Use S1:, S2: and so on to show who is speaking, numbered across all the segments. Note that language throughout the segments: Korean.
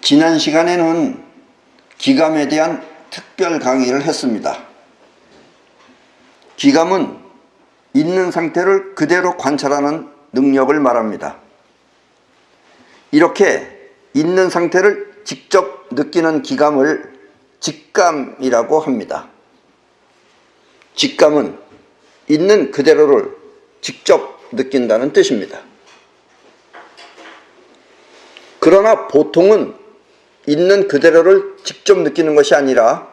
S1: 지난 시간에는 기감에 대한 특별 강의를 했습니다. 기감은 있는 상태를 그대로 관찰하는 능력을 말합니다. 이렇게 있는 상태를 직접 느끼는 기감을 직감이라고 합니다. 직감은 있는 그대로를 직접 느낀다는 뜻입니다. 그러나 보통은 있는 그대로를 직접 느끼는 것이 아니라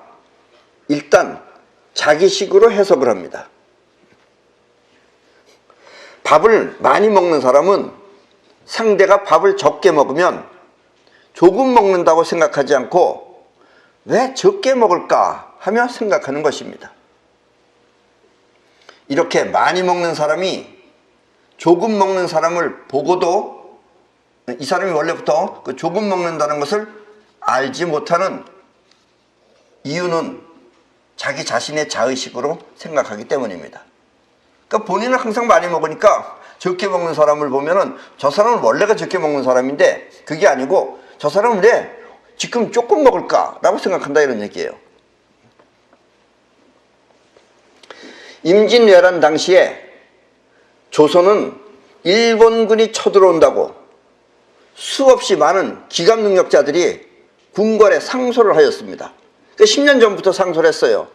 S1: 일단 자기식으로 해석을 합니다. 밥을 많이 먹는 사람은 상대가 밥을 적게 먹으면 조금 먹는다고 생각하지 않고 왜 적게 먹을까 하며 생각하는 것입니다. 이렇게 많이 먹는 사람이 조금 먹는 사람을 보고도 이 사람이 원래부터 그 조금 먹는다는 것을 알지 못하는 이유는 자기 자신의 자의식으로 생각하기 때문입니다. 그러니까 본인은 항상 많이 먹으니까 적게 먹는 사람을 보면은 저 사람은 원래가 적게 먹는 사람인데 그게 아니고 저 사람은 왜 지금 조금 먹을까 라고 생각한다 이런 얘기예요. 임진왜란 당시에 조선은 일본군이 쳐들어온다고 수없이 많은 기감 능력자들이 궁궐에 상소를 하였습니다. 10년 전부터 상소를 했어요.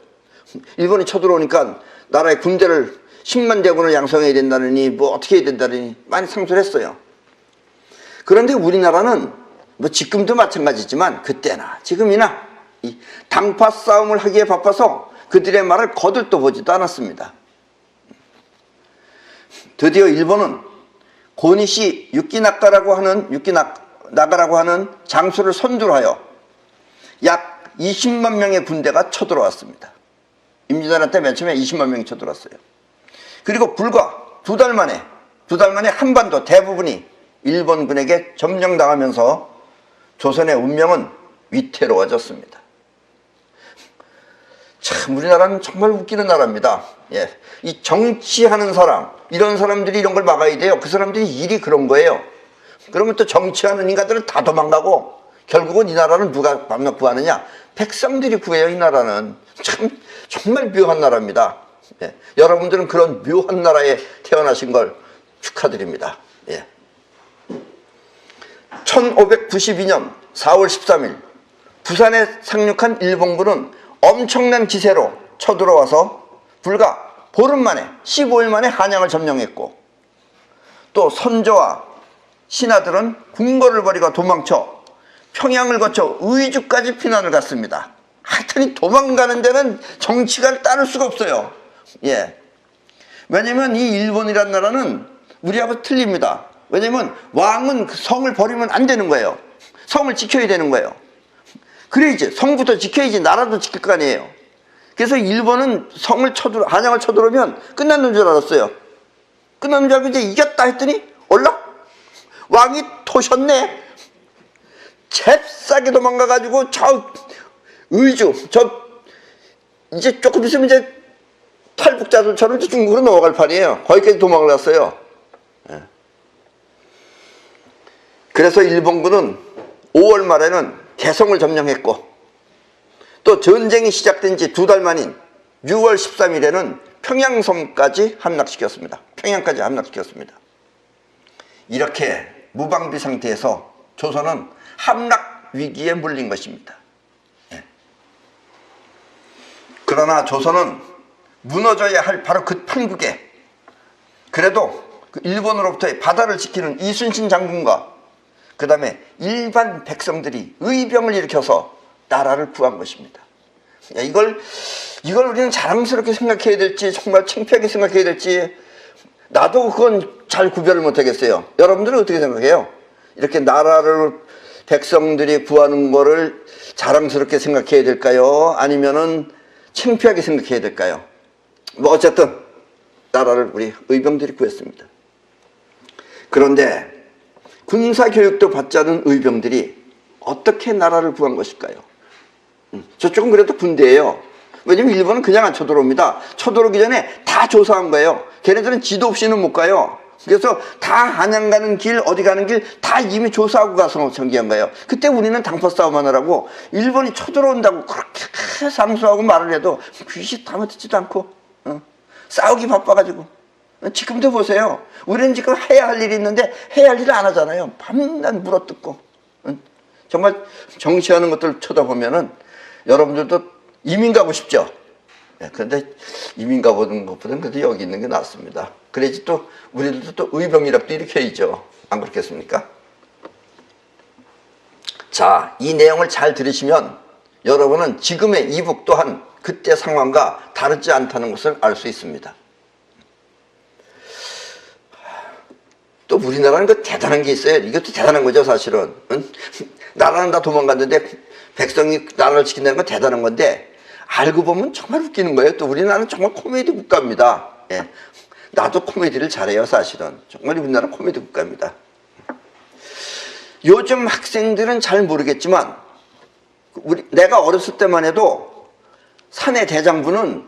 S1: 일본이 쳐들어오니까 나라의 군대를 10만 대군을 양성해야 된다느니 뭐 어떻게 해야 된다느니 많이 상소를 했어요. 그런데 우리나라는 뭐 지금도 마찬가지지만 그때나 지금이나 이 당파 싸움을 하기에 바빠서 그들의 말을 거들떠 보지도 않았습니다. 드디어 일본은 고니시 육기나가라고 하는 장소를 선두하여 약 20만 명의 군대가 쳐들어왔습니다. 임진왜란 때 맨 처음에 20만 명이 쳐들어왔어요. 그리고 불과 두 달 만에 한반도 대부분이 일본군에게 점령당하면서 조선의 운명은 위태로워졌습니다. 참 우리나라는 정말 웃기는 나라입니다. 예. 이 정치하는 사람, 이런 사람들이 이런 걸 막아야 돼요. 그 사람들이 일이 그런 거예요. 그러면 또 정치하는 인간들은 다 도망가고 결국은 이 나라는 누가 구하느냐? 백성들이 구해요. 이 나라는 참 정말 묘한 나라입니다. 예. 여러분들은 그런 묘한 나라에 태어나신 걸 축하드립니다. 예. 1592년 4월 13일 부산에 상륙한 일본군은 엄청난 기세로 쳐들어와서 불과 보름 만에 15일 만에 한양을 점령했고 또 선조와 신하들은 궁궐을 버리고 도망쳐 평양을 거쳐 의주까지 피난을 갔습니다. 하여튼 도망가는 데는 정치가 따를 수가 없어요. 예. 왜냐면 이 일본이란 나라는 우리하고 틀립니다. 왜냐면 왕은 그 성을 버리면 안 되는 거예요. 성을 지켜야 되는 거예요. 그래야지 성부터 지켜야지 나라도 지킬 거 아니에요. 그래서 일본은 한양을 쳐들어오면 끝났는 줄 알았어요. 끝났는 줄 알고 이제 이겼다 했더니 얼락 왕이 토셨네. 잽싸게 도망가가지고 저 의주 이제 조금 있으면 이제 탈북자들처럼 중국으로 넘어갈 판이에요. 거기까지 도망을 갔어요. 예. 그래서 일본군은 5월 말에는 개성을 점령했고 또 전쟁이 시작된 지 2달 만인 6월 13일에는 평양섬까지 함락시켰습니다. 평양까지 함락시켰습니다. 이렇게 무방비 상태에서 조선은 함락 위기에 물린 것입니다. 예. 그러나 조선은 무너져야 할 바로 그 판국에 그래도 그 일본으로부터의 바다를 지키는 이순신 장군과 그 다음에 일반 백성들이 의병을 일으켜서 나라를 구한 것입니다. 이걸 우리는 자랑스럽게 생각해야 될지 정말 창피하게 생각해야 될지 나도 그건 잘 구별을 못하겠어요. 여러분들은 어떻게 생각해요? 이렇게 나라를 백성들이 구하는 거를 자랑스럽게 생각해야 될까요? 아니면은 창피하게 생각해야 될까요? 뭐 어쨌든 나라를 우리 의병들이 구했습니다. 그런데 군사교육도 받지 않은 의병들이 어떻게 나라를 구한 것일까요? 저쪽은 그래도 군대예요. 왜냐면 일본은 그냥 안 쳐들어옵니다. 쳐들어오기 전에 다 조사한 거예요. 걔네들은 지도 없이는 못 가요. 그래서 다 한양 가는 길, 어디 가는 길 다 이미 조사하고 가서 정기한 거예요. 그때 우리는 당포 싸움하느라고 일본이 쳐들어온다고 그렇게 상소하고 말을 해도 귀시 다 듣지도 않고 싸우기 바빠가지고. 지금도 보세요. 우리는 지금 해야 할 일이 있는데 해야 할 일을 안 하잖아요. 밤낮 물어뜯고. 정말 정치하는 것들 쳐다보면은 여러분들도 이민 가고 싶죠? 그런데 이민 가보는 것보다는 그래도 여기 있는 게 낫습니다. 그래야지 또 우리들도 또 의병이라도 일으켜야죠. 안 그렇겠습니까? 자, 이 내용을 잘 들으시면 여러분은 지금의 이북 또한 그때 상황과 다르지 않다는 것을 알 수 있습니다. 또 우리나라는 그 대단한 게 있어요. 이것도 대단한 거죠, 사실은. 나라는 다 도망갔는데 백성이 나라를 지킨다는 건 대단한 건데 알고 보면 정말 웃기는 거예요. 또 우리나라는 정말 코미디 국가입니다. 예. 나도 코미디를 잘해요, 사실은. 정말 우리나라 코미디 국가입니다. 요즘 학생들은 잘 모르겠지만 내가 어렸을 때만 해도 사내 대장부는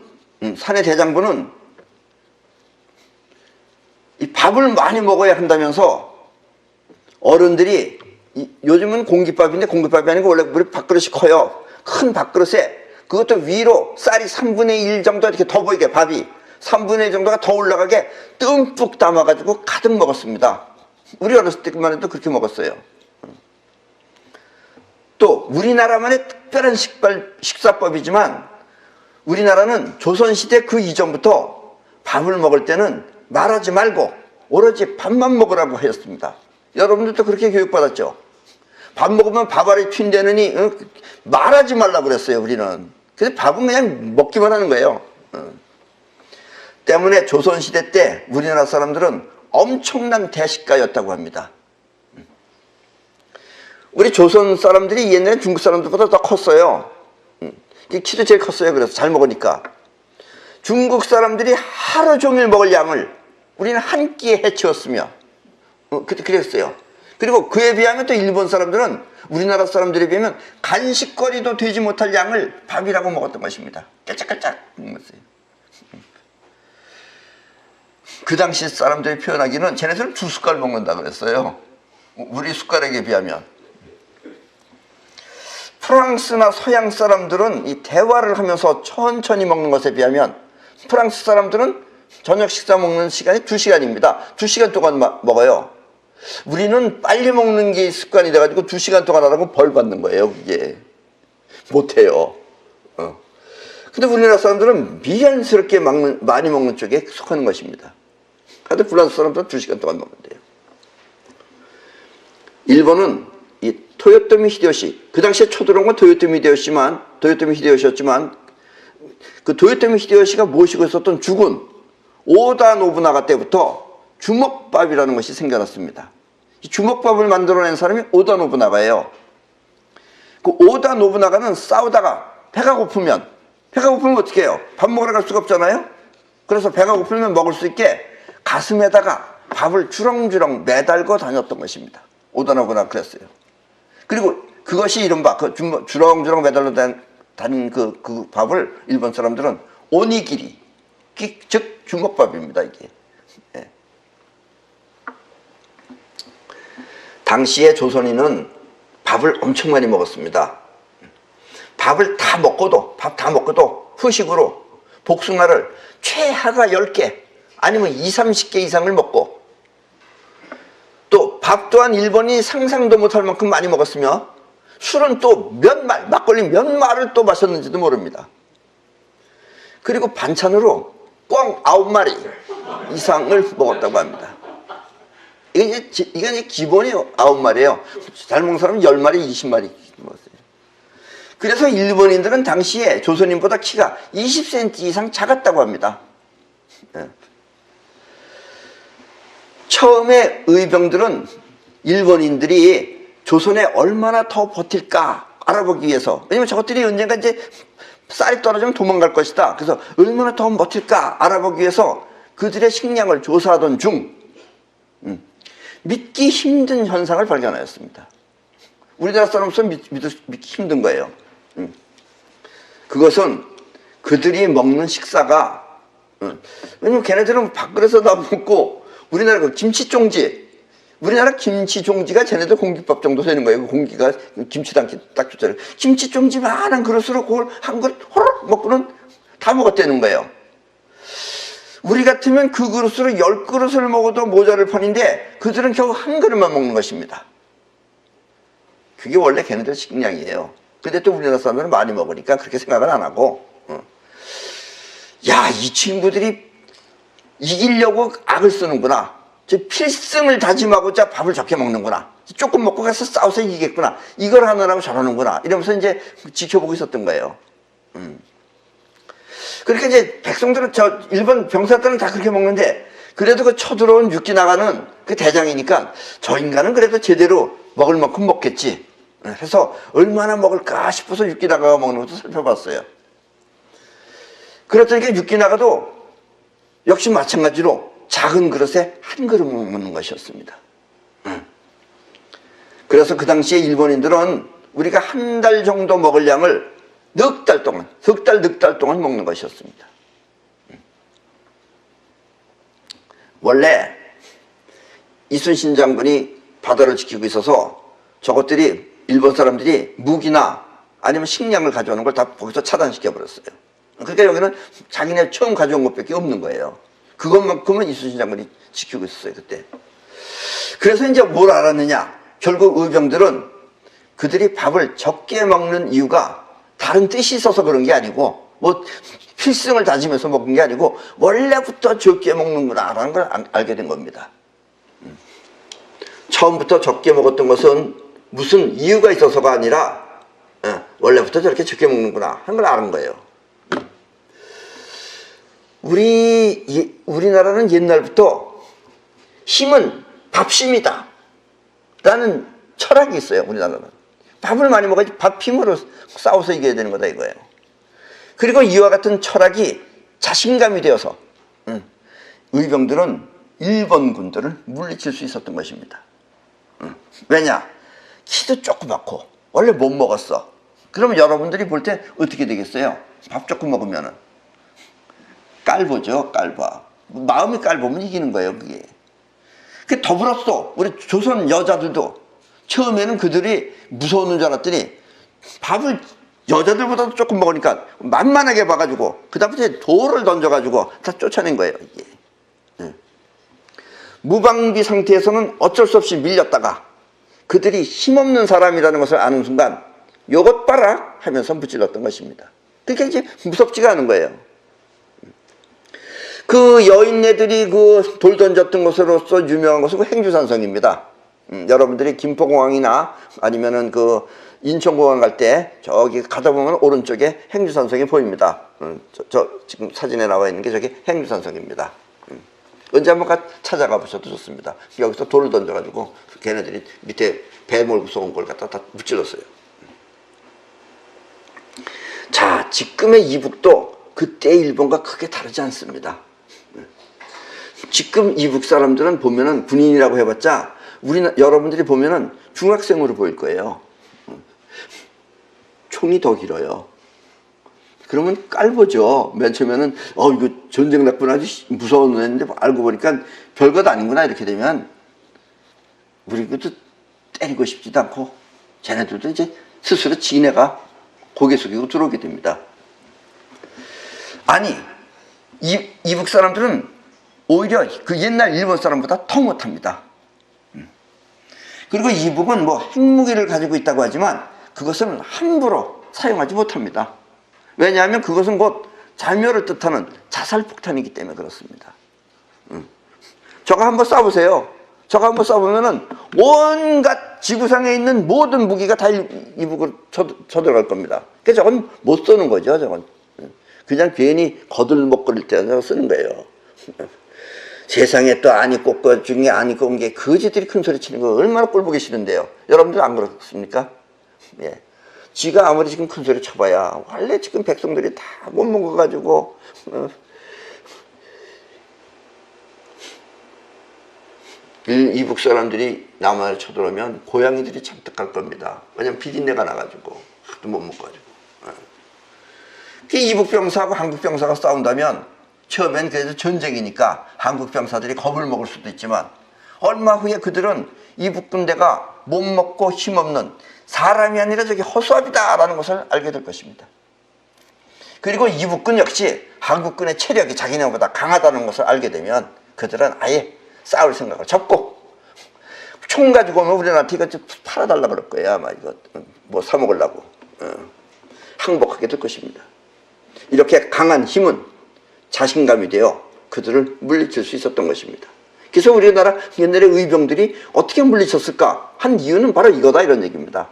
S1: 이 밥을 많이 먹어야 한다면서 어른들이 요즘은 공깃밥인데 공깃밥이 아니고 원래 우리 밥그릇이 커요. 큰 밥그릇에 그것도 위로 쌀이 3분의 1 정도 이렇게 더 보이게 밥이 3분의 1 정도가 더 올라가게 듬뿍 담아가지고 가득 먹었습니다. 우리 어렸을 때만 해도 그렇게 먹었어요. 또 우리나라만의 특별한 식사법이지만 우리나라는 조선시대 그 이전부터 밥을 먹을 때는 말하지 말고 오로지 밥만 먹으라고 하였습니다. 여러분들도 그렇게 교육받았죠? 밥 먹으면 밥 알이 튄다느니 말하지 말라고 그랬어요, 우리는. 그래서 밥은 그냥 먹기만 하는 거예요. 때문에 조선시대 때 우리나라 사람들은 엄청난 대식가였다고 합니다. 우리 조선 사람들이 옛날에 중국 사람들보다 더 컸어요. 키도 제일 컸어요. 그래서 잘 먹으니까. 중국 사람들이 하루 종일 먹을 양을 우리는 한 끼에 해치웠으며 그랬어요. 그리고 그에 비하면 또 일본 사람들은 우리나라 사람들에 비하면 간식거리도 되지 못할 양을 밥이라고 먹었던 것입니다. 깔짝깔짝 먹었어요. 그 당시 사람들이 표현하기는 쟤네들은 2숟갈 먹는다 그랬어요. 우리 숟가락에 비하면. 프랑스나 서양 사람들은 이 대화를 하면서 천천히 먹는 것에 비하면 프랑스 사람들은 저녁 식사 먹는 시간이 2시간입니다. 2시간 동안 먹어요. 우리는 빨리 먹는 게 습관이 돼가지고 2시간 동안 하라고 벌 받는 거예요. 그게 못해요. 근데 우리나라 사람들은 미연스럽게 많이 먹는 쪽에 속하는 것입니다. 하여튼 프랑스 사람들은 2시간 동안 먹는데요. 일본은 이 토요토미 히데요시, 그 당시에 쳐들어온 건 토요토미 히데요시였지만 그 토요토미 히데요시가 모시고 있었던 죽은 오다 노부나가 때부터 주먹밥이라는 것이 생겨났습니다. 이 주먹밥을 만들어낸 사람이 오다 노부나가예요. 그 오다 노부나가는 싸우다가 배가 고프면 어떻게 해요? 밥 먹으러 갈 수가 없잖아요. 그래서 배가 고프면 먹을 수 있게 가슴에다가 밥을 주렁주렁 매달고 다녔던 것입니다. 오다 노부나가 그랬어요. 그리고 그것이 이른바 그 주렁주렁 매달려 다닌 그 밥을 일본 사람들은 오니기리, 즉 주먹밥입니다. 이게. 예. 당시에 조선인은 밥을 엄청 많이 먹었습니다. 밥 다 먹고도 후식으로 복숭아를 최하가 10개 아니면 20, 30개 이상을 먹고 또 밥 또한 일본이 상상도 못할 만큼 많이 먹었으며 술은 또 막걸리 몇 말을 또 마셨는지도 모릅니다. 그리고 반찬으로 꽝 9마리 이상을 먹었다고 합니다. 이게 이제 기본이 9마리예요. 잘 먹는 사람은 10마리, 20마리 먹었어요. 그래서 일본인들은 당시에 조선인보다 키가 20cm 이상 작았다고 합니다. 네. 처음에 의병들은 일본인들이 조선에 얼마나 더 버틸까 알아보기 위해서, 왜냐면 저것들이 언젠가 이제 쌀이 떨어지면 도망갈 것이다. 그래서 얼마나 더 버틸까 알아보기 위해서 그들의 식량을 조사하던 중 믿기 힘든 현상을 발견하였습니다. 우리나라 사람으로서 믿기 힘든 거예요. 그것은 그들이 먹는 식사가 왜냐면 걔네들은 밥그릇에다 먹고 우리나라 그 김치쫑지, 우리나라 김치쫑지가 쟤네들 공깃밥 정도 되는 거예요. 공기가 김치 담기 딱 좋잖아요. 김치쫑지만한 그릇으로 그걸 한 그릇 호록 먹고는 다 먹었다는 거예요. 우리 같으면 그 그릇으로 10그릇을 먹어도 모자랄 판인데 그들은 겨우 한 그릇만 먹는 것입니다. 그게 원래 걔네들 식량이에요. 근데 또 우리나라 사람들은 많이 먹으니까 그렇게 생각을 안 하고, 야, 이 친구들이 이기려고 악을 쓰는구나. 저 필승을 다짐하고자 밥을 적게 먹는구나. 조금 먹고 가서 싸워서 이기겠구나. 이걸 하느라고 저러는구나. 이러면서 이제 지켜보고 있었던 거예요. 그러니까 이제 백성들은, 일본 병사들은 다 그렇게 먹는데, 그래도 그 쳐들어온 육지 나가는 그 대장이니까 저 인간은 그래도 제대로 먹을 만큼 먹겠지 해서 얼마나 먹을까 싶어서 육지 나가가 먹는 것도 살펴봤어요. 그랬더니 육지 나가도 역시 마찬가지로 작은 그릇에 한 그릇 먹는 것이었습니다. 그래서 그 당시에 일본인들은 우리가 한 달 정도 먹을 양을 넉 달 동안, 석 달, 넉 달 동안 먹는 것이었습니다. 원래 이순신 장군이 바다를 지키고 있어서 저것들이 일본 사람들이 무기나 아니면 식량을 가져오는 걸 다 거기서 차단시켜 버렸어요. 그러니까 여기는 자기네 처음 가져온 것밖에 없는 거예요. 그것만큼은 이순신 장군이 지키고 있었어요, 그때. 그래서 이제 뭘 알았느냐? 결국 의병들은 그들이 밥을 적게 먹는 이유가 다른 뜻이 있어서 그런 게 아니고, 뭐 필승을 다지면서 먹은 게 아니고 원래부터 적게 먹는구나 라는 걸 알게 된 겁니다. 처음부터 적게 먹었던 것은 무슨 이유가 있어서가 아니라 원래부터 저렇게 적게 먹는구나 하는 걸 아는 거예요. 우리나라는 옛날부터 힘은 밥심이다 라는 철학이 있어요. 우리나라는 밥을 많이 먹어야지 밥 힘으로 싸워서 이겨야 되는 거다 이거예요. 그리고 이와 같은 철학이 자신감이 되어서 의병들은 일본 군들을 물리칠 수 있었던 것입니다. 왜냐? 키도 조그맣고 원래 못 먹었어. 그러면 여러분들이 볼 때 어떻게 되겠어요? 밥 조금 먹으면은 깔보죠. 깔봐. 마음이 깔보면 이기는 거예요. 그게. 더불었어. 우리 조선 여자들도 처음에는 그들이 무서운 줄 알았더니 밥을 여자들보다도 조금 먹으니까 만만하게 봐가지고 그 다음부터 돌을 던져가지고 다 쫓아낸 거예요. 이게. 무방비 상태에서는 어쩔 수 없이 밀렸다가 그들이 힘없는 사람이라는 것을 아는 순간 요것 봐라 하면서 무찔렀던 것입니다. 그게 이제 무섭지가 않은 거예요. 그 여인네들이 그 돌 던졌던 것으로서 유명한 것은 그 행주산성입니다. 여러분들이 김포공항이나 아니면은 그 인천공항 갈 때 저기 가다 보면 오른쪽에 행주산성이 보입니다. 저 지금 사진에 나와 있는 게 저기 행주산성입니다. 언제 한번 찾아가 보셔도 좋습니다. 여기서 돌을 던져가지고 걔네들이 밑에 배 몰고서 온 걸 갖다 다 무찔렀어요. 자, 지금의 이북도 그때 일본과 크게 다르지 않습니다. 지금 이북 사람들은 보면은 군인이라고 해봤자 여러분들이 보면은 중학생으로 보일 거예요. 총이 더 길어요. 그러면 깔보죠. 맨 처음에는 이거 전쟁 났구나 무서운 애인데 알고 보니까 별것 아닌구나 이렇게 되면 우리 그것도 때리고 싶지도 않고 쟤네들도 이제 스스로 지네가 고개 숙이고 들어오게 됩니다. 아니 이북 사람들은 오히려 그 옛날 일본 사람보다 더 못합니다. 그리고 이북은 뭐 핵무기를 가지고 있다고 하지만 그것은 함부로 사용하지 못합니다. 왜냐하면 그것은 곧 자멸을 뜻하는 자살폭탄이기 때문에 그렇습니다. 저거 한번 쏴보세요. 저거 한번 쏴보면은 온갖 지구상에 있는 모든 무기가 다 이북으로 쳐들어갈 겁니다. 그래서 저건 못 쏘는 거죠. 저건 그냥 괜히 거들먹거릴 때 쓰는 거예요. 세상에 또 안 있고 것 중에 안 있고 온 게 거지들이 큰 소리 치는 거 얼마나 꼴보기 싫은데요. 여러분들 안 그렇습니까? 예. 지가 아무리 지금 큰 소리 쳐봐야 원래 지금 백성들이 다 못 먹어가지고 이북 사람들이 남한을 쳐들어오면 고양이들이 잔뜩 겁니다. 왜냐면 비린내가 나가지고 하도 못 먹어가지고. 이북 병사하고 한국 병사가 싸운다면 처음엔 그래도 전쟁이니까 한국 병사들이 겁을 먹을 수도 있지만 얼마 후에 그들은 이북 군대가 못 먹고 힘없는 사람이 아니라 저기 허수아비다라는 것을 알게 될 것입니다. 그리고 이북군 역시 한국군의 체력이 자기네보다 강하다는 것을 알게 되면 그들은 아예 싸울 생각을 접고 총 가지고 오면 우리나라한테 이거 좀 팔아달라 그럴 거예요. 아마 이거 뭐 사먹으려고 항복하게 될 것입니다. 이렇게 강한 힘은 자신감이 되어 그들을 물리칠 수 있었던 것입니다. 그래서 우리나라 옛날에 의병들이 어떻게 물리쳤을까 한 이유는 바로 이거다 이런 얘기입니다.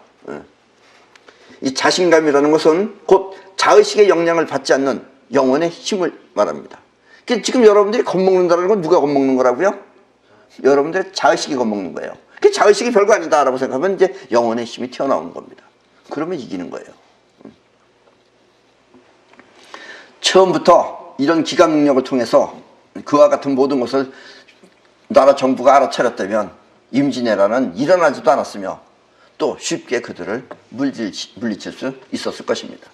S1: 이 자신감이라는 것은 곧 자의식의 영향을 받지 않는 영혼의 힘을 말합니다. 지금 여러분들이 겁먹는다는 건 누가 겁먹는 거라고요? 여러분들의 자의식이 겁먹는 거예요. 그 자의식이 별거 아니다라고 생각하면 이제 영혼의 힘이 튀어나오는 겁니다. 그러면 이기는 거예요. 처음부터 이런 기강 능력을 통해서 그와 같은 모든 것을 나라 정부가 알아차렸다면 임진왜란은 일어나지도 않았으며 또 쉽게 그들을 물리칠 수 있었을 것입니다.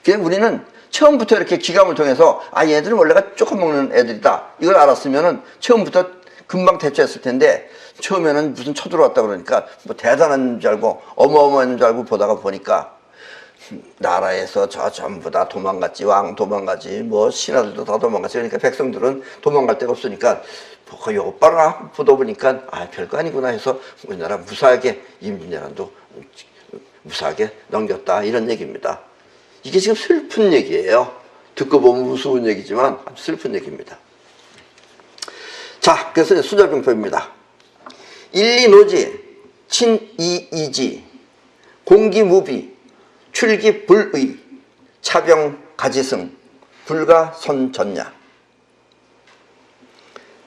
S1: 그래서 우리는 처음부터 이렇게 기감을 통해서 얘들은 원래가 조금 먹는 애들이다 이걸 알았으면 처음부터 금방 대처했을 텐데 처음에는 무슨 쳐들어왔다 그러니까 뭐 대단한 줄 알고 어마어마한 줄 알고 보다가 보니까 나라에서 저 전부 다 도망갔지, 왕 도망가지, 뭐 신하들도 다 도망갔지. 그러니까 백성들은 도망갈 데가 없으니까 뭐 요거 봐라 보다 보니까 별거 아니구나 해서 우리나라 무사하게 임진왜란도 무사하게 넘겼다 이런 얘기입니다. 이게 지금 슬픈 얘기예요. 듣고 보면 무서운 얘기지만 아주 슬픈 얘기입니다. 자, 그래서 수절병법입니다. 일리노지, 친이이지, 공기무비, 출기불의, 차병가지승, 불가선전야.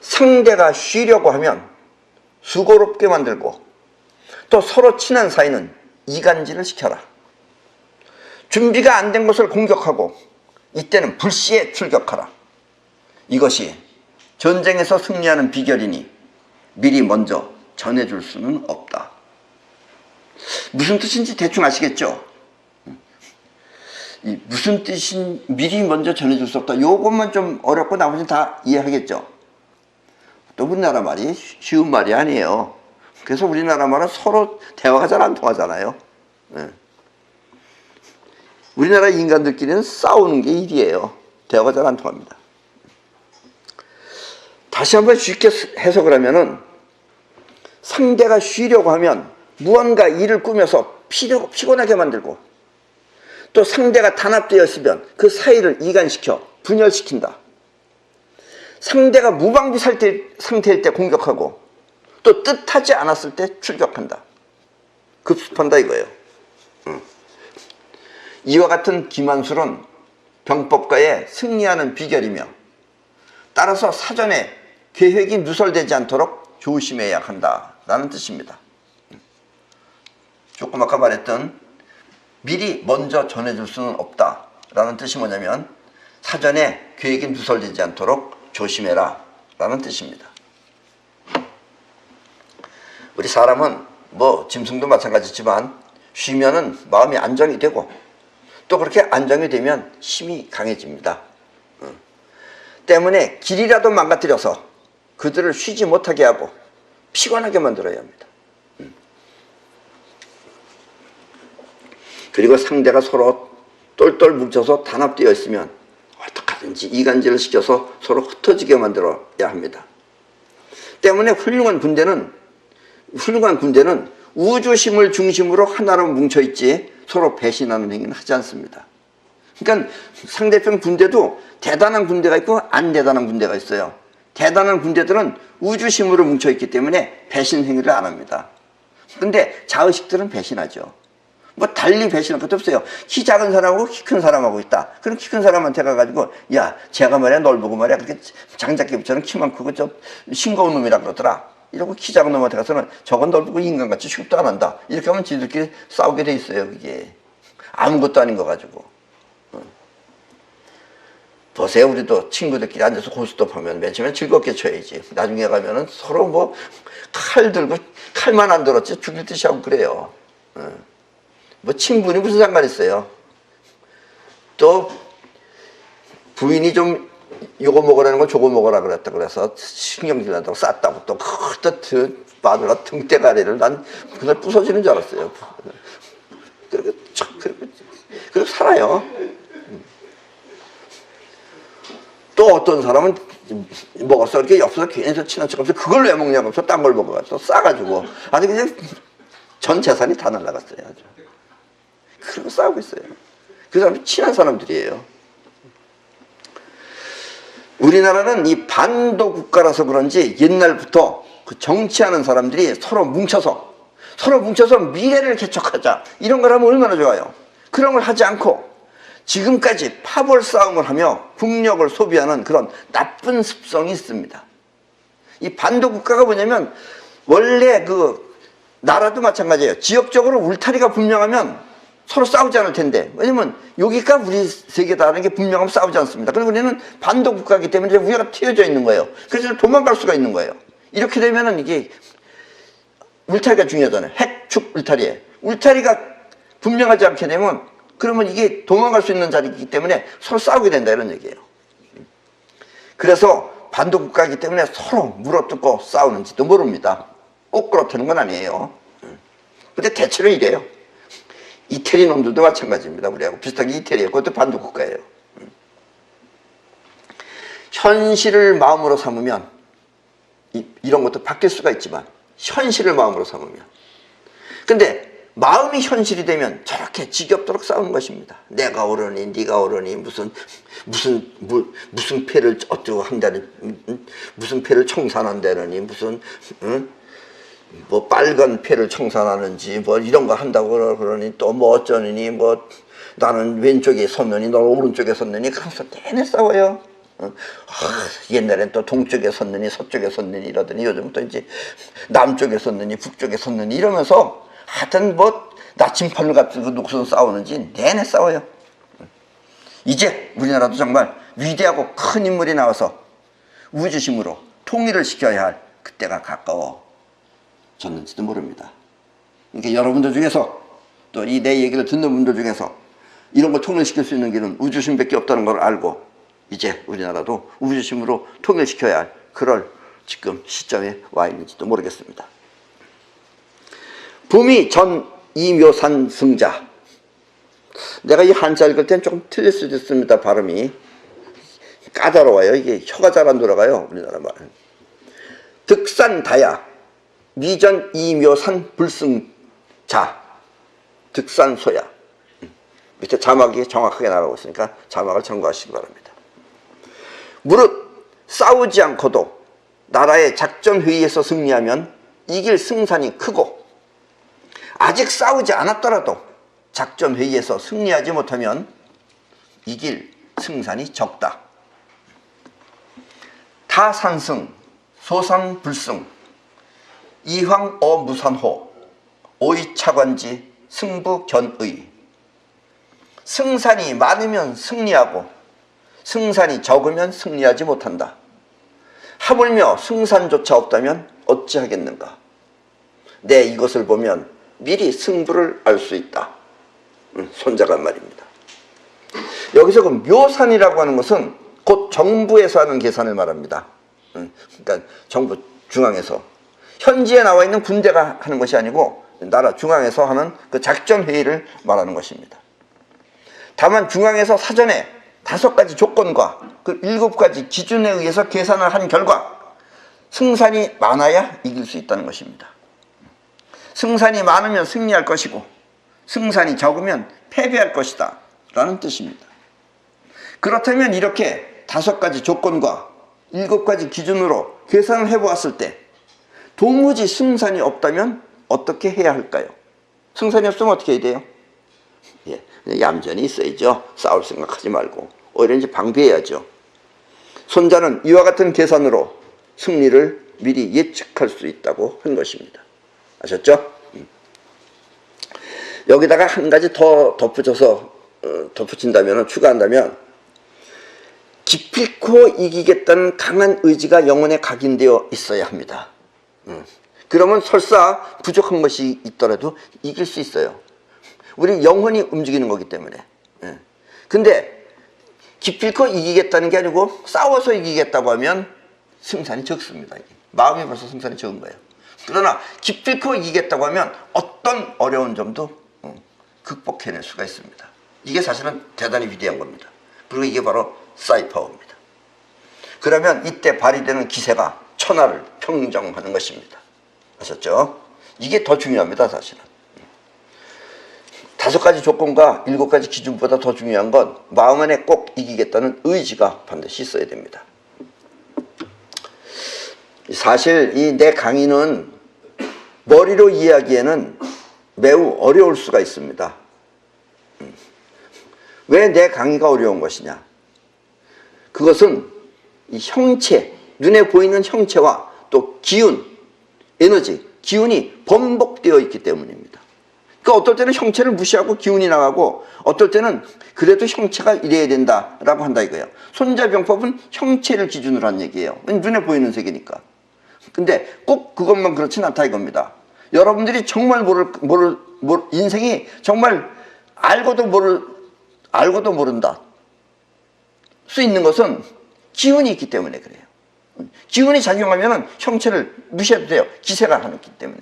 S1: 상대가 쉬려고 하면 수고롭게 만들고 또 서로 친한 사이는 이간질을 시켜라. 준비가 안 된 것을 공격하고 이때는 불시에 출격하라. 이것이 전쟁에서 승리하는 비결이니 미리 먼저 전해줄 수는 없다. 무슨 뜻인지 대충 아시겠죠? 무슨 뜻인 미리 먼저 전해줄 수 없다. 요것만 좀 어렵고 나머지는 다 이해하겠죠? 또 우리나라 말이 쉬운 말이 아니에요. 그래서 우리나라 말은 서로 대화가 잘 안 통하잖아요. 우리나라 인간들끼리는 싸우는 게 일이에요. 대화가 잘 안 통합니다. 다시 한번 쉽게 해석을 하면은 상대가 쉬려고 하면 무언가 일을 꾸며서 피곤하게 만들고 또 상대가 단합되어 있으면 그 사이를 이간시켜 분열시킨다. 상대가 무방비 상태일 때 공격하고 또 뜻하지 않았을 때 출격한다. 급습한다 이거예요. 이와 같은 기만술은 병법가의 승리하는 비결이며 따라서 사전에 계획이 누설되지 않도록 조심해야 한다라는 뜻입니다. 조금 아까 말했던 미리 먼저 전해줄 수는 없다라는 뜻이 뭐냐면 사전에 계획이 누설되지 않도록 조심해라 라는 뜻입니다. 우리 사람은 뭐 짐승도 마찬가지지만 쉬면은 마음이 안정이 되고 또 그렇게 안정이 되면 힘이 강해집니다. 때문에 길이라도 망가뜨려서 그들을 쉬지 못하게 하고 피곤하게 만들어야 합니다. 그리고 상대가 서로 똘똘 뭉쳐서 단합되어 있으면 어떻게든지 이간질을 시켜서 서로 흩어지게 만들어야 합니다. 때문에 훌륭한 군대는 우주심을 중심으로 하나로 뭉쳐있지 서로 배신하는 행위는 하지 않습니다. 그러니까 상대편 군대도 대단한 군대가 있고 안 대단한 군대가 있어요. 대단한 군대들은 우주심으로 뭉쳐있기 때문에 배신 행위를 안 합니다. 근데 자의식들은 배신하죠. 뭐 달리 배신할 것도 없어요. 키 작은 사람하고 키 큰 사람하고 있다. 그럼 키 큰 사람한테 가가지고 야 제가 말이야 널 보고 말이야 그렇게 장작개비처럼 키만 크고 좀 싱거운 놈이라 그러더라. 이러고 키 작은 놈한테 가서는 저건 널 보고 인간같이 취급도 안 한다. 이렇게 하면 지들끼리 싸우게 돼 있어요. 이게 아무것도 아닌 거 가지고. 보세요. 우리도 친구들끼리 앉아서 고스톱 하면 맨 처음에 즐겁게 쳐야지. 나중에 가면은 서로 뭐 칼 들고 칼만 안 들었지 죽일 듯이 하고 그래요. 뭐 친분이 무슨 상관 있어요. 또 부인이 좀 요거 먹으라는 걸 저거 먹으라 그랬다 그래서 신경질 나다고 쌌다고 또 그때 마누라 등대가리를 난 그날 부서지는 줄 알았어요. 그리고 살아요. 또 어떤 사람은 먹었어 이렇게 옆에서 괜히 친한 척하면서 그걸 왜 먹냐고 하면서 딴 걸 먹어가지고 싸가지고 아주 그냥 전 재산이 다 날라갔어요. 아주. 그러고 싸우고 있어요. 그 사람이 친한 사람들이에요. 우리나라는 이 반도 국가라서 그런지 옛날부터 그 정치하는 사람들이 서로 뭉쳐서 미래를 개척하자 이런 걸 하면 얼마나 좋아요. 그런 걸 하지 않고 지금까지 파벌 싸움을 하며 국력을 소비하는 그런 나쁜 습성이 있습니다. 이 반도 국가가 뭐냐면 원래 그 나라도 마찬가지예요. 지역적으로 울타리가 분명하면 서로 싸우지 않을 텐데, 왜냐면 여기가 우리 세계다라는 게 분명하면 싸우지 않습니다. 그럼 우리는 반도 국가이기 때문에 우리가 튀어져 있는 거예요. 그래서 도망갈 수가 있는 거예요. 이렇게 되면은 이게 울타리가 중요하잖아요. 핵축 울타리에 울타리가 분명하지 않게 되면 그러면 이게 도망갈 수 있는 자리이기 때문에 서로 싸우게 된다 이런 얘기예요. 그래서 반도 국가이기 때문에 서로 물어뜯고 싸우는지도 모릅니다. 꼭 그렇다는 건 아니에요. 근데 대체로 이래요. 이태리 놈들도 마찬가지입니다. 우리하고 비슷하게 이태리예요. 그것도 반도 국가예요. 현실을 마음으로 삼으면 이런 것도 바뀔 수가 있지만 현실을 마음으로 삼으면, 근데 마음이 현실이 되면 저렇게 지겹도록 싸우는 것입니다. 내가 옳으니 네가 옳으니 무슨 패를 어쩌고 한다니, 무슨 패를 청산한다느니, 무슨 뭐 빨간 패를 청산하는지 뭐 이런 거 한다고 그러니 또 뭐 어쩌니 뭐 나는 왼쪽에 섰느니 너는 오른쪽에 섰느니 그러면서 내내 싸워요. 옛날엔 또 동쪽에 섰느니 서쪽에 섰느니 이러더니 요즘 또 이제 남쪽에 섰느니 북쪽에 섰느니 이러면서 하여튼 뭐 나침판을 같은 거 놓고서 싸우는지 내내 싸워요. 이제 우리나라도 정말 위대하고 큰 인물이 나와서 우주심으로 통일을 시켜야 할 그때가 가까워졌는지도 모릅니다. 그러니까 여러분들 중에서 또 이 내 얘기를 듣는 분들 중에서 이런 걸 통일시킬 수 있는 길은 우주심밖에 없다는 걸 알고 이제 우리나라도 우주심으로 통일시켜야 할 그럴 지금 시점에 와 있는지도 모르겠습니다. 부미 전 이묘산 승자. 내가 이 한자 읽을 땐 조금 틀릴 수도 있습니다. 발음이 까다로워요. 이게 혀가 잘 안 돌아가요. 우리나라 말은. 득산다야 미전 이묘산 불승자 득산소야. 밑에 자막이 정확하게 나가고 있으니까 자막을 참고하시기 바랍니다. 무릇 싸우지 않고도 나라의 작전회의에서 승리하면 이길 승산이 크고, 아직 싸우지 않았더라도 작전회의에서 승리하지 못하면 이길 승산이 적다. 타산승 소산불승 이황어무산호 오이차관지 승부견의. 승산이 많으면 승리하고 승산이 적으면 승리하지 못한다. 하물며 승산조차 없다면 어찌하겠는가. 내 이것을 보면 미리 승부를 알 수 있다. 손자간 말입니다. 여기서 그 묘산이라고 하는 것은 곧 정부에서 하는 계산을 말합니다. 그러니까 정부 중앙에서 현지에 나와 있는 군대가 하는 것이 아니고 나라 중앙에서 하는 그 작전회의를 말하는 것입니다. 다만 중앙에서 사전에 5가지 조건과 그 7가지 기준에 의해서 계산을 한 결과 승산이 많아야 이길 수 있다는 것입니다. 승산이 많으면 승리할 것이고 승산이 적으면 패배할 것이다 라는 뜻입니다. 그렇다면 이렇게 5가지 조건과 7가지 기준으로 계산을 해보았을 때 도무지 승산이 없다면 어떻게 해야 할까요? 승산이 없으면 어떻게 해야 돼요? 예, 얌전히 있어야죠. 싸울 생각하지 말고 오히려 이제 방비해야죠. 손자는 이와 같은 계산으로 승리를 미리 예측할 수 있다고 한 것입니다. 아셨죠? 여기다가 한 가지 더 덧붙인다면, 추가한다면, 기필코 이기겠다는 강한 의지가 영혼에 각인되어 있어야 합니다. 그러면 설사 부족한 것이 있더라도 이길 수 있어요. 우리 영혼이 움직이는 거기 때문에. 근데 기필코 이기겠다는 게 아니고 싸워서 이기겠다고 하면 승산이 적습니다. 이게. 마음이 벌써 승산이 적은 거예요. 그러나 기필코 이기겠다고 하면 어떤 어려운 점도 극복해낼 수가 있습니다. 이게 사실은 대단히 위대한 겁니다. 그리고 이게 바로 사이파워입니다. 그러면 이때 발휘되는 기세가 천하를 평정하는 것입니다. 아셨죠? 이게 더 중요합니다. 사실은 5가지 조건과 7가지 기준보다 더 중요한 건 마음 안에 꼭 이기겠다는 의지가 반드시 있어야 됩니다. 사실 이 내 강의는 머리로 이해하기에는 매우 어려울 수가 있습니다. 왜 내 강의가 어려운 것이냐? 그것은 이 형체, 눈에 보이는 형체와 또 기운, 에너지, 기운이 번복되어 있기 때문입니다. 그러니까 어떨 때는 형체를 무시하고 기운이 나가고 어떨 때는 그래도 형체가 이래야 된다라고 한다 이거예요. 손자병법은 형체를 기준으로 한 얘기예요. 눈에 보이는 세계니까. 근데 꼭 그것만 그렇진 않다 이겁니다. 여러분들이 정말 인생이 정말 알고도 모른다 수 있는 것은 기운이 있기 때문에 그래요. 기운이 작용하면 형체를 무시해도 돼요. 기세가 하기 때문에.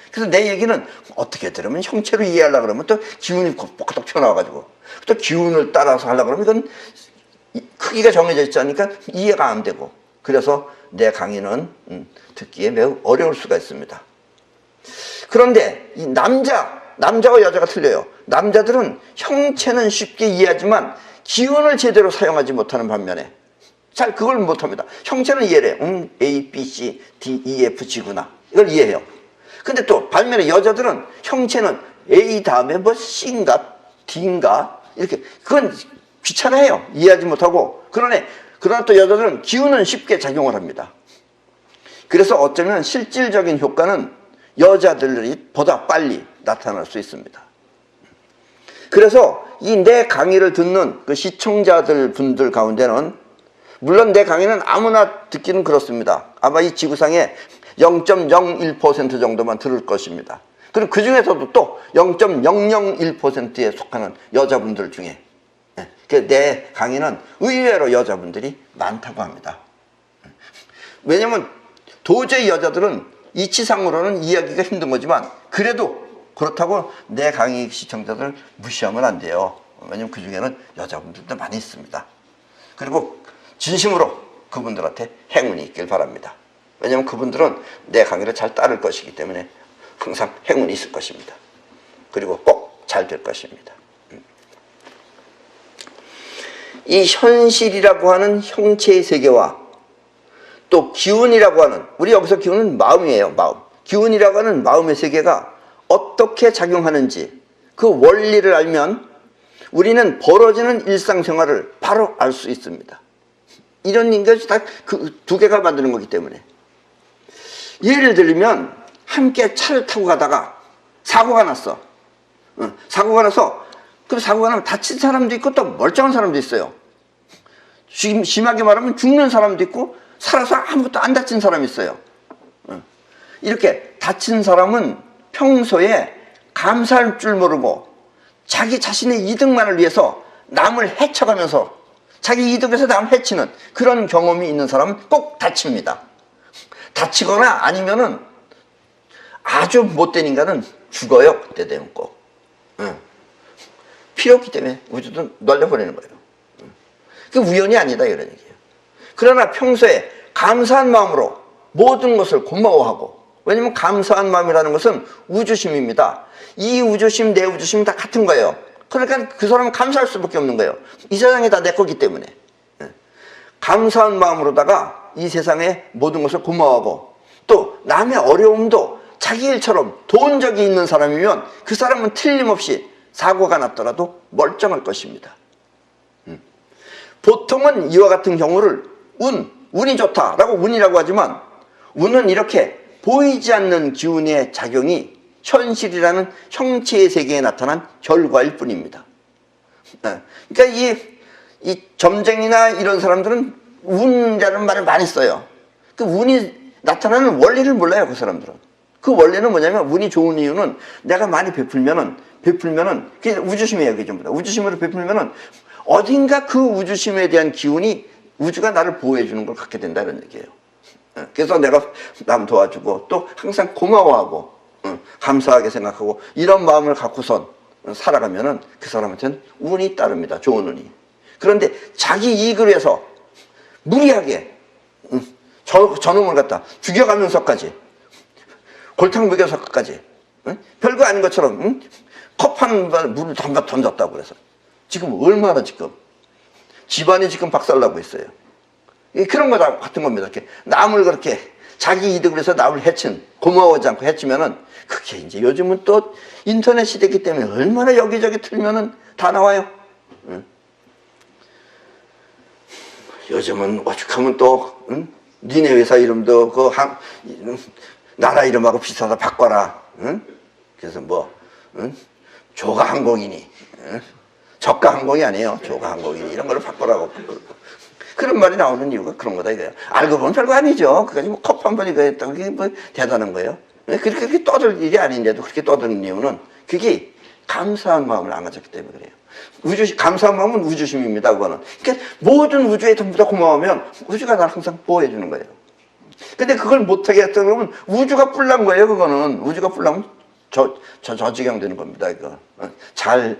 S1: 그래서 내 얘기는 어떻게 들으면 형체로 이해하려고 그러면 또 기운이 뻑뻑 튀어나와가지고 또 기운을 따라서 하려고 그러면 이건 크기가 정해져 있지 않으니까 이해가 안 되고 그래서 내 강의는 듣기에 매우 어려울 수가 있습니다. 그런데 이 남자와 여자가 틀려요. 남자들은 형체는 쉽게 이해하지만 기운을 제대로 사용하지 못하는 반면에 잘 그걸 못합니다. 형체는 이해해요. A, B, C, D, E, F, G구나. 이걸 이해해요. 근데 또 반면에 여자들은 형체는 A 다음에 뭐 C인가 D인가 이렇게 그건 귀찮아해요. 이해하지 못하고. 그러나 또 여자들은 기운은 쉽게 작용을 합니다. 그래서 어쩌면 실질적인 효과는 여자들이 보다 빨리 나타날 수 있습니다. 그래서 이 내 강의를 듣는 그 시청자들 분들 가운데는 물론 내 강의는 아무나 듣기는 그렇습니다. 아마 이 지구상에 0.01% 정도만 들을 것입니다. 그리고 그 중에서도 또 0.001%에 속하는 여자분들 중에 내 강의는 의외로 여자분들이 많다고 합니다. 왜냐면 도저히 여자들은 이치상으로는 이해하기가 힘든 거지만 그래도 그렇다고 내 강의 시청자들 무시하면 안 돼요. 왜냐면 그 중에는 여자분들도 많이 있습니다. 그리고 진심으로 그분들한테 행운이 있길 바랍니다. 왜냐면 그분들은 내 강의를 잘 따를 것이기 때문에 항상 행운이 있을 것입니다. 그리고 꼭 잘 될 것입니다. 이 현실이라고 하는 형체의 세계와 또 기운이라고 하는 우리 여기서 기운은 마음이에요. 마음. 기운이라고 하는 마음의 세계가 어떻게 작용하는지 그 원리를 알면 우리는 벌어지는 일상생활을 바로 알 수 있습니다. 이런 것이 다 그 두 개가 만드는 거기 때문에 예를 들면 함께 차를 타고 가다가 사고가 났어. 사고가 나서 그 사고가 나면 다친 사람도 있고 또 멀쩡한 사람도 있어요. 심하게 말하면 죽는 사람도 있고 살아서 아무것도 안 다친 사람이 있어요. 이렇게 다친 사람은 평소에 감사할 줄 모르고 자기 자신의 이득만을 위해서 남을 해쳐가면서 자기 이득에서 남을 해치는 그런 경험이 있는 사람은 꼭 다칩니다. 다치거나 아니면은 아주 못된 인간은 죽어요. 그때 되면 꼭. 필요 없기 때문에 우주도 널려버리는 거예요. 그게 우연이 아니다 이런 얘기예요. 그러나 평소에 감사한 마음으로 모든 것을 고마워하고 왜냐면 감사한 마음이라는 것은 우주심입니다. 이 우주심 내 우주심 다 같은 거예요. 그러니까 그 사람은 감사할 수밖에 없는 거예요. 이 세상이 다 내 거기 때문에. 감사한 마음으로다가 이 세상의 모든 것을 고마워하고 또 남의 어려움도 자기 일처럼 도운 적이 있는 사람이면 그 사람은 틀림없이 사고가 났더라도 멀쩡할 것입니다. 보통은 이와 같은 경우를 운이 좋다라고 운이라고 하지만 운은 이렇게 보이지 않는 기운의 작용이 현실이라는 형체의 세계에 나타난 결과일 뿐입니다. 그러니까 이 점쟁이나 이런 사람들은 운이라는 말을 많이 써요. 그 운이 나타나는 원리를 몰라요, 그 사람들은. 그 원리는 뭐냐면 운이 좋은 이유는 내가 많이 베풀면은 그게 우주심이에요, 그게 전부 다. 우주심으로 베풀면은 어딘가 그 우주심에 대한 기운이 우주가 나를 보호해 주는 걸 갖게 된다 이런 얘기예요. 그래서 내가 남 도와주고 또 항상 고마워하고 감사하게 생각하고 이런 마음을 갖고선 살아가면은 그 사람한테는 운이 따릅니다. 좋은 운이. 그런데 자기 이익을 위해서 무리하게 저놈을 갖다 죽여가면서까지 골탕 먹여서까지 별거 아닌 것처럼 컵 한 물을 던졌다고 그래서 지금 얼마나 지금 집안이 지금 박살나고 있어요. 그런 거 같은 겁니다. 이렇게 남을 그렇게 자기 이득을 위해서 남을 해친, 고마워하지 않고 해치면은 그게 이제 요즘은 또 인터넷 시대이기 때문에 얼마나 여기저기 틀면은 다 나와요. 요즘은 오죽하면 또 니네 회사 이름도 나라 이름하고 비슷하다 바꿔라. 그래서 뭐 조가항공이니 저가항공이 아니에요. 조가항공이니 이런 걸로 바꿔라고. 그런 말이 나오는 이유가 그런 거다 이거예요. 알고 보면 별거 아니죠. 그까지 뭐 컵 한 번 이거 했다고 그게 뭐 대단한 거예요. 그렇게 떠들 일이 아닌데도 그렇게 떠드는 이유는 그게 감사한 마음을 안 가졌기 때문에 그래요. 감사한 마음은 우주심입니다. 그거는. 그러니까 모든 우주에 전부 다 고마우면 우주가 나를 항상 보호해 주는 거예요. 근데 그걸 못하게 했다 그러면 우주가 뿔난 거예요. 그거는. 우주가 뿔나면 저 지경 되는 겁니다. 이거. 잘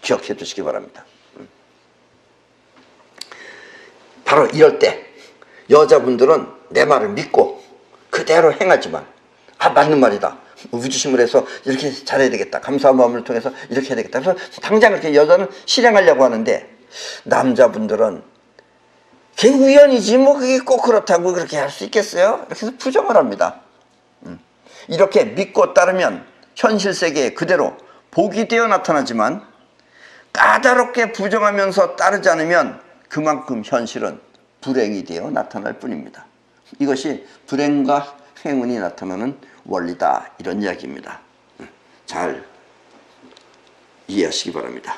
S1: 기억해 두시기 바랍니다. 바로 이럴 때 여자분들은 내 말을 믿고 그대로 행하지만 맞는 말이다. 우주심을 해서 이렇게 잘해야 되겠다. 감사한 마음을 통해서 이렇게 해야 되겠다. 그래서 당장 그렇게 여자는 실행하려고 하는데 남자분들은 그게 우연이지 뭐 그게 꼭 그렇다고 그렇게 할 수 있겠어요? 이렇게 해서 부정을 합니다. 이렇게 믿고 따르면 현실 세계에 그대로 복이 되어 나타나지만 까다롭게 부정하면서 따르지 않으면 그만큼 현실은 불행이 되어 나타날 뿐입니다. 이것이 불행과 행운이 나타나는 원리다 이런 이야기입니다. 잘 이해하시기 바랍니다.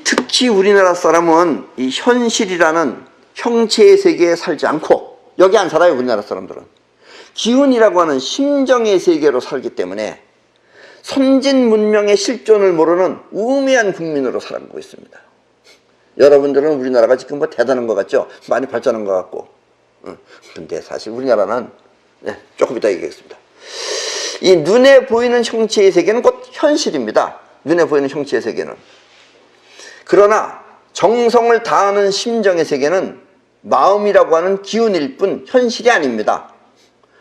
S1: 특히 우리나라 사람은 이 현실이라는 형체의 세계에 살지 않고 여기 안 살아요. 우리나라 사람들은 기운이라고 하는 심정의 세계로 살기 때문에 선진 문명의 실존을 모르는 우매한 국민으로 살아가고 있습니다. 여러분들은 우리나라가 지금 뭐 대단한 것 같죠? 많이 발전한 것 같고. 근데 사실 우리나라는 조금 이따 얘기하겠습니다. 이 눈에 보이는 형체의 세계는 곧 현실입니다. 눈에 보이는 형체의 세계는. 그러나 정성을 다하는 심정의 세계는 마음이라고 하는 기운일 뿐 현실이 아닙니다.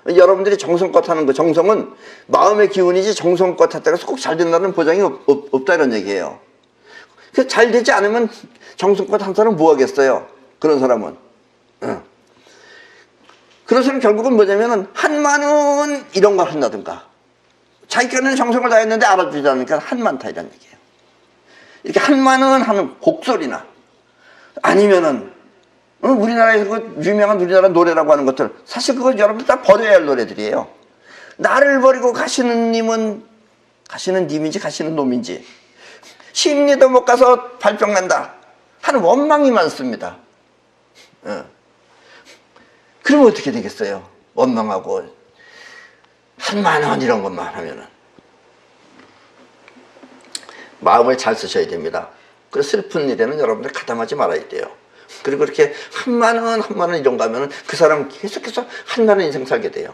S1: 여러분들이 정성껏 하는 그 정성은 마음의 기운이지 정성껏 했다고 해서 꼭 잘 된다는 보장이 없다 이런 얘기예요. 그래서 잘 되지 않으면 정성껏 한 사람은 뭐 하겠어요? 그런 사람은. 그런 사람은 결국은 뭐냐면은 한마는 이런 걸 한다든가 자기는 정성을 다했는데 알아주지 않으니까 한만타 이런 얘기예요. 이렇게 한마는 하는 곡소리나 아니면은 우리나라에서 그 유명한 우리나라 노래라고 하는 것들 사실 그거 여러분들 다 버려야 할 노래들이에요. 나를 버리고 가시는 님은 가시는 님인지 가시는 놈인지 심리도 못 가서 발병 난다 하는 원망이 많습니다. 그러면 어떻게 되겠어요? 원망하고 한만 원 이런 것만 하면은 마음을 잘 쓰셔야 됩니다. 그 슬픈 일에는 여러분들 가담하지 말아야 돼요. 그리고 이렇게 한만 원 이런 거 하면은 그 사람은 계속해서 한만 원 인생 살게 돼요.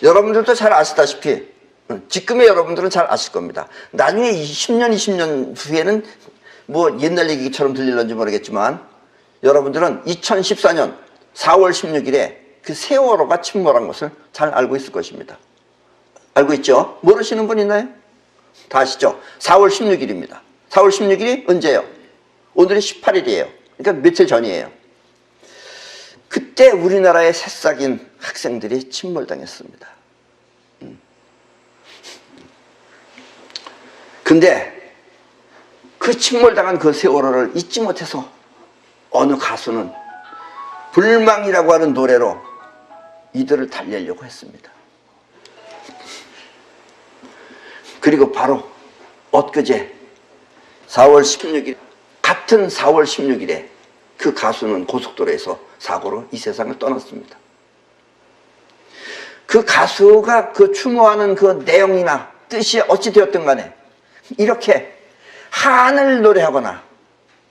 S1: 여러분들도 잘 아시다시피 지금의 여러분들은 잘 아실 겁니다. 나중에 10년, 20년 후에는 뭐 옛날 얘기처럼 들릴런지 모르겠지만 여러분들은 2014년 4월 16일에 그 세월호가 침몰한 것을 잘 알고 있을 것입니다. 알고 있죠? 모르시는 분 있나요? 다 아시죠? 4월 16일입니다. 4월 16일이 언제예요? 오늘이 18일이에요. 그러니까 며칠 전이에요. 그때 우리나라의 새싹인 학생들이 침몰당했습니다. 근데 그 침몰당한 그 세월호를 잊지 못해서 어느 가수는 불망이라고 하는 노래로 이들을 달래려고 했습니다. 그리고 바로 엊그제 4월 16일 같은 4월 16일에 그 가수는 고속도로에서 사고로 이 세상을 떠났습니다. 그 가수가 그 추모하는 그 내용이나 뜻이 어찌 되었든 간에 이렇게 한을 노래하거나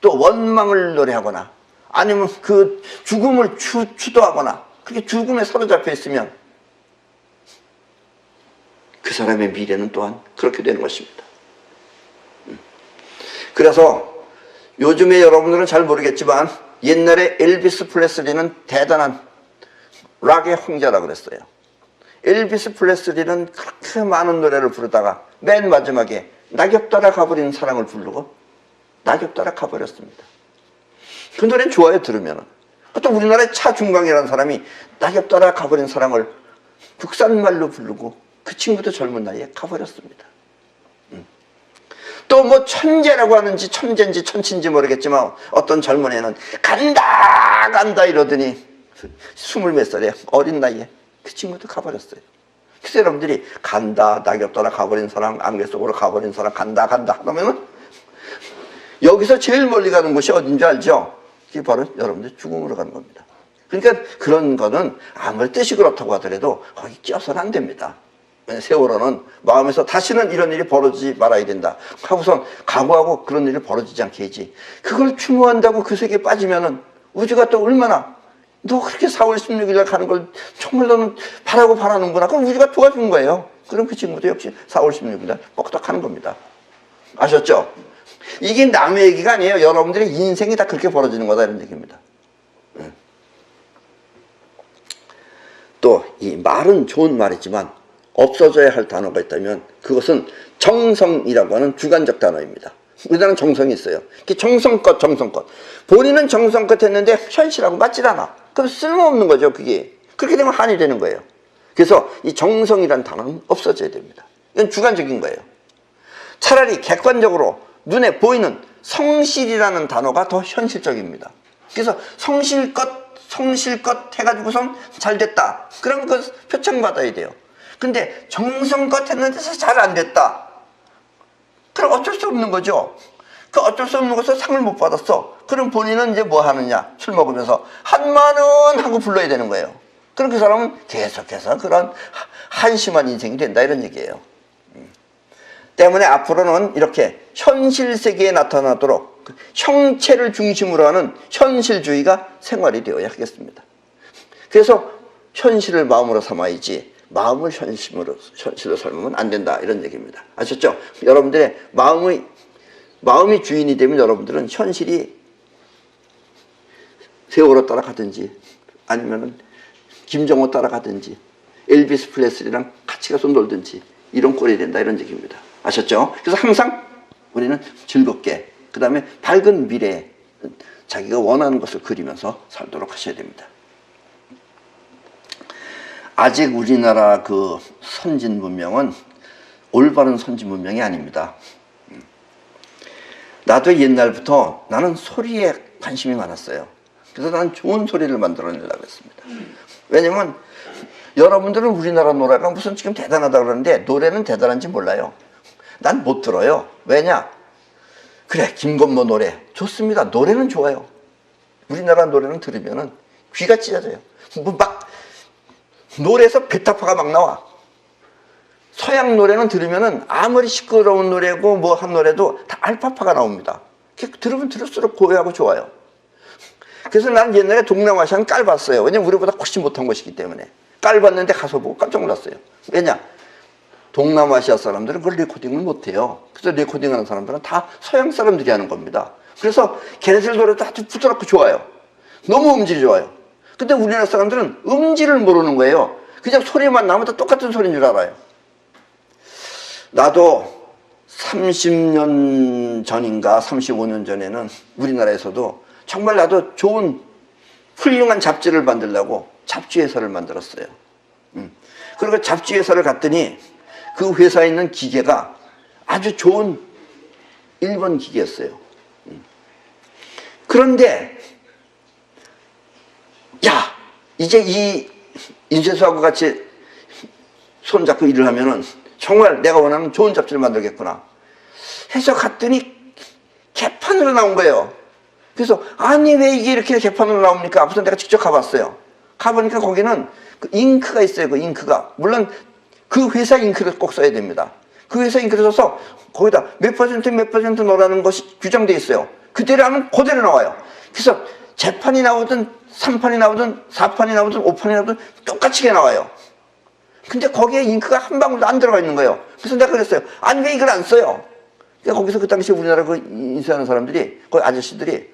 S1: 또 원망을 노래하거나 아니면 그 죽음을 추도하거나 그렇게 죽음에 사로잡혀 있으면 그 사람의 미래는 또한 그렇게 되는 것입니다. 그래서 요즘에 여러분들은 잘 모르겠지만 옛날에 엘비스 프레슬리는 대단한 락의 황제라고 그랬어요. 엘비스 프레슬리는 그렇게 많은 노래를 부르다가 맨 마지막에 낙엽 따라 가버린 사랑을 부르고 낙엽 따라 가버렸습니다. 그 노래는 좋아요, 들으면. 또 우리나라의 차중강이라는 사람이 낙엽 따라 가버린 사랑을 국산말로 부르고 그 친구도 젊은 나이에 가버렸습니다. 또 뭐 천재라고 하는지 천재인지 천치인지 모르겠지만 어떤 젊은 애는 간다 간다 이러더니 20몇 살에 어린 나이에 그 친구도 가버렸어요. 그래서 여러분들이 간다, 낙엽 따라 가버린 사람, 안개 속으로 가버린 사람, 간다 간다 하면은 여기서 제일 멀리 가는 곳이 어딘지 알죠? 그게 바로 여러분들 죽음으로 가는 겁니다. 그러니까 그런 거는 아무리 뜻이 그렇다고 하더라도 거기 끼어서는 안 됩니다. 세월호는 마음에서 다시는 이런 일이 벌어지지 말아야 된다 하고선 각오하고 그런 일이 벌어지지 않게 해야지, 그걸 추모한다고 그 세계에 빠지면은 우주가 또 얼마나 너 그렇게 4월 16일에 가는 걸 정말 너는 바라는구나. 그럼 우주가 도와준 거예요. 그럼 그 친구도 역시 4월 16일에 뻑떡 하는 겁니다. 아셨죠? 이게 남의 얘기가 아니에요. 여러분들의 인생이 다 그렇게 벌어지는 거다 이런 얘기입니다. 또 이 말은 좋은 말이지만 없어져야 할 단어가 있다면 그것은 정성이라고 하는 주관적 단어입니다. 우리나라는 정성이 있어요. 정성껏 본인은 정성껏 했는데 현실하고 맞질 않아. 그럼 쓸모없는 거죠. 그게 그렇게 되면 한이 되는 거예요. 그래서 이 정성이라는 단어는 없어져야 됩니다. 이건 주관적인 거예요. 차라리 객관적으로 눈에 보이는 성실이라는 단어가 더 현실적입니다. 그래서 성실껏 해가지고선 잘 됐다, 그러면 그건 표창받아야 돼요. 근데 정성껏 했는데 잘 안 됐다, 그럼 어쩔 수 없는 거죠. 그 어쩔 수 없는 것을 상을 못 받았어. 그럼 본인은 이제 뭐 하느냐, 술 먹으면서 한마는 하고 불러야 되는 거예요. 그럼 그 사람은 계속해서 그런 한심한 인생이 된다 이런 얘기예요. 때문에 앞으로는 이렇게 현실 세계에 나타나도록 형체를 중심으로 하는 현실주의가 생활이 되어야 하겠습니다. 그래서 현실을 마음으로 삼아야지 마음을 현실로 삼으면 안 된다 이런 얘기입니다. 아셨죠? 여러분들의 마음이 주인이 되면 여러분들은 현실이 세월호 따라가든지 아니면은 김정호 따라가든지 엘비스 프레슬리랑 같이 가서 놀든지 이런 꼴이 된다 이런 얘기입니다. 아셨죠? 그래서 항상 우리는 즐겁게, 그 다음에 밝은 미래에 자기가 원하는 것을 그리면서 살도록 하셔야 됩니다. 아직 우리나라 그 선진 문명은 올바른 선진 문명이 아닙니다. 나도 옛날부터 나는 소리에 관심이 많았어요. 그래서 나는 좋은 소리를 만들어내려고 했습니다. 왜냐면 여러분들은 우리나라 노래가 무슨 지금 대단하다 그러는데 노래는 대단한지 몰라요. 난 못 들어요. 왜냐? 그래, 김건모 노래 좋습니다. 노래는 좋아요. 우리나라 노래는 들으면은 귀가 찢어져요. 막 노래에서 베타파가 막 나와. 서양 노래는 들으면은 아무리 시끄러운 노래고 뭐 한 노래도 다 알파파가 나옵니다. 들으면 들을수록 고요하고 좋아요. 그래서 난 옛날에 동남아시아는 깔봤어요. 왜냐면 우리보다 훨씬 못한 것이기 때문에. 깔봤는데 가서 보고 깜짝 놀랐어요. 왜냐? 동남아시아 사람들은 그걸 레코딩을 못해요. 그래서 레코딩하는 사람들은 다 서양 사람들이 하는 겁니다. 그래서 걔네들 노래도 아주 부드럽고 좋아요. 너무 음질이 좋아요. 근데 우리나라 사람들은 음질을 모르는 거예요. 그냥 소리만 나면 다 똑같은 소리인 줄 알아요. 나도 30년 전인가 35년 전에는 우리나라에서도 정말 나도 좋은 훌륭한 잡지를 만들려고 잡지회사를 만들었어요. 그리고 잡지회사를 갔더니 그 회사에 있는 기계가 아주 좋은 일본 기계였어요. 그런데 야, 이제 이 인쇄소하고 같이 손잡고 일을 하면은 정말 내가 원하는 좋은 잡지를 만들겠구나 해서 갔더니 개판으로 나온 거예요. 그래서 아니 왜 이게 이렇게 개판으로 나옵니까? 앞서 내가 직접 가봤어요. 가보니까 거기는 그 잉크가 있어요. 그 잉크가 물론 그 회사 잉크를 꼭 써야 됩니다. 그래서 인크로서서 거기다 몇 퍼센트 넣으라는 것이 규정돼 있어요. 그대로 하면 그대로 나와요. 그래서 재판이 나오든 3판이 나오든 4판이 나오든 5판이 나오든 똑같이 나와요. 근데 거기에 잉크가 한 방울도 안 들어가 있는 거예요. 그래서 내가 그랬어요. 아니 왜 이걸 안 써요? 그러니까 거기서 그 당시에 우리나라 그 인쇄하는 사람들이, 그 아저씨들이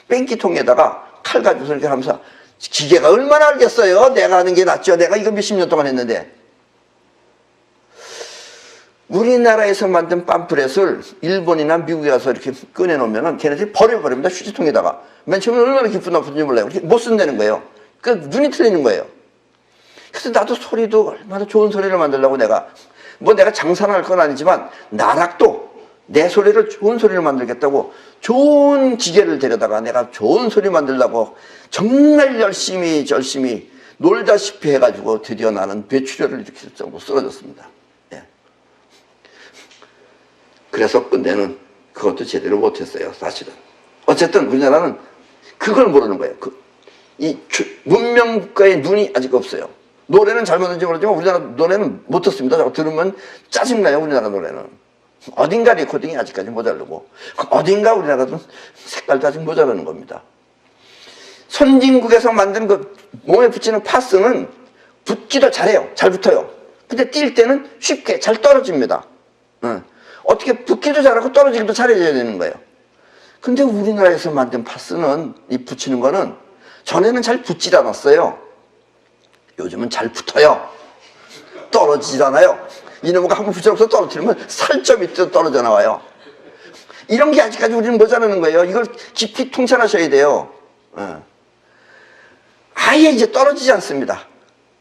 S1: 뺑기통에다가 칼 가지고서 이렇게 하면서 기계가 얼마나 알겠어요? 내가 하는 게 낫죠. 내가 이거 몇십 년 동안 했는데. 우리나라에서 만든 팜프렛을 일본이나 미국에 가서 이렇게 꺼내놓으면 걔네들이 버려버립니다. 휴지통에다가. 맨 처음에 얼마나 기분 나쁜지 몰라요. 못 쓴다는 거예요. 그 눈이 틀리는 거예요. 그래서 나도 소리도 얼마나 좋은 소리를 만들려고 내가 장사는 할 건 아니지만 나락도 내 소리를 좋은 소리를 만들겠다고 좋은 기계를 데려다가 내가 좋은 소리 만들려고 정말 열심히 놀다시피 해가지고 드디어 나는 뇌출혈을 일으킬 정도로 쓰러졌습니다. 예. 그래서 끝내는 그것도 제대로 못했어요. 사실은. 어쨌든 우리나라는 그걸 모르는 거예요. 이 문명국가의 눈이 아직 없어요. 노래는 잘 만든지 모르지만 우리나라 노래는 못 듣습니다. 자꾸 들으면 짜증나요. 우리나라 노래는. 어딘가 레코딩이 아직까지 모자르고 어딘가 우리나라도 색깔도 아직 모자라는 겁니다. 선진국에서 만든 그 몸에 붙이는 파스는 붙기도 잘해요. 잘 붙어요. 근데 뛸 때는 쉽게 잘 떨어집니다. 어떻게 붙기도 잘하고 떨어지기도 잘해줘야 되는 거예요. 근데 우리나라에서 만든 파스는 이 붙이는 거는 전에는 잘 붙질 않았어요. 요즘은 잘 붙어요. 떨어지잖아요. 이놈가 한번 붙여놓고서 떨어뜨리면 살점이 떨어져 나와요. 이런 게 아직까지 우리는 모자라는 거예요. 이걸 깊이 통찰하셔야 돼요. 아예 이제 떨어지지 않습니다.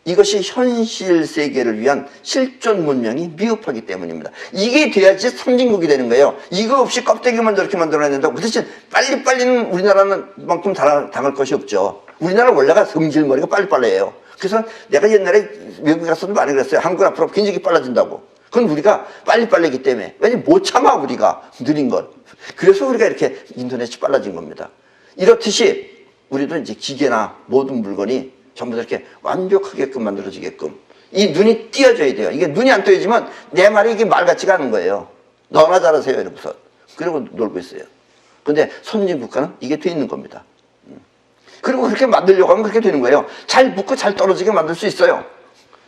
S1: 이것이 현실 세계를 위한 실존 문명이 미흡하기 때문입니다. 이게 돼야지 선진국이 되는 거예요. 이거 없이 껍데기만 저렇게 만들어야 된다고. 그 대신 빨리빨리는 우리나라는 만큼 당할 것이 없죠. 우리나라 원래가 성질머리가 빨리빨리해요. 그래서 내가 옛날에 외국에 가서도 많이 그랬어요. 한국 앞으로 굉장히 빨라진다고. 그건 우리가 빨리빨리기 때문에. 왜냐면 못 참아 우리가 느린 걸. 그래서 우리가 이렇게 인터넷이 빨라진 겁니다. 이렇듯이 우리도 이제 기계나 모든 물건이 전부 다 이렇게 완벽하게끔 만들어지게끔 이 눈이 띄어져야 돼요. 이게 눈이 안 띄어지면 내 말이 이게 말 같지가 않은 거예요. 너나 잘하세요 이러면서. 그리고 놀고 있어요. 근데 선진 국가는 이게 돼 있는 겁니다. 그리고 그렇게 만들려고 하면 그렇게 되는 거예요. 잘 붙고 잘 떨어지게 만들 수 있어요.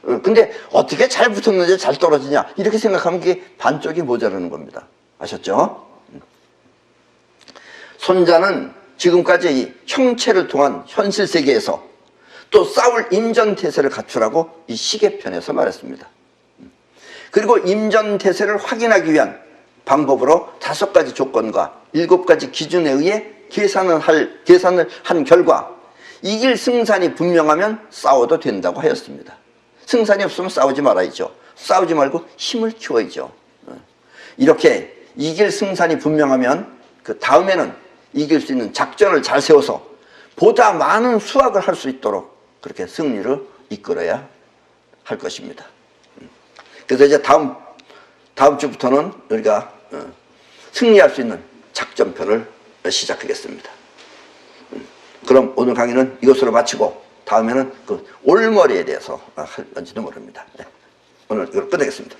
S1: 근데 어떻게 잘 붙었는지 잘 떨어지냐 이렇게 생각하면 그게 반쪽이 모자라는 겁니다. 아셨죠? 손자는 지금까지 이 형체를 통한 현실 세계에서 또 싸울 임전태세를 갖추라고 이 시계편에서 말했습니다. 그리고 임전태세를 확인하기 위한 방법으로 5가지 조건과 7가지 기준에 의해 계산을 한 결과 이길 승산이 분명하면 싸워도 된다고 하였습니다. 승산이 없으면 싸우지 말아야죠. 싸우지 말고 힘을 키워야죠. 이렇게 이길 승산이 분명하면 그 다음에는 이길 수 있는 작전을 잘 세워서 보다 많은 수확을 할 수 있도록 그렇게 승리를 이끌어야 할 것입니다. 그래서 이제 다음 주부터는 우리가 승리할 수 있는 작전편을 시작하겠습니다. 그럼 오늘 강의는 이것으로 마치고 다음에는 그 올머리에 대해서 할지도 모릅니다. 오늘 이걸 끝내겠습니다.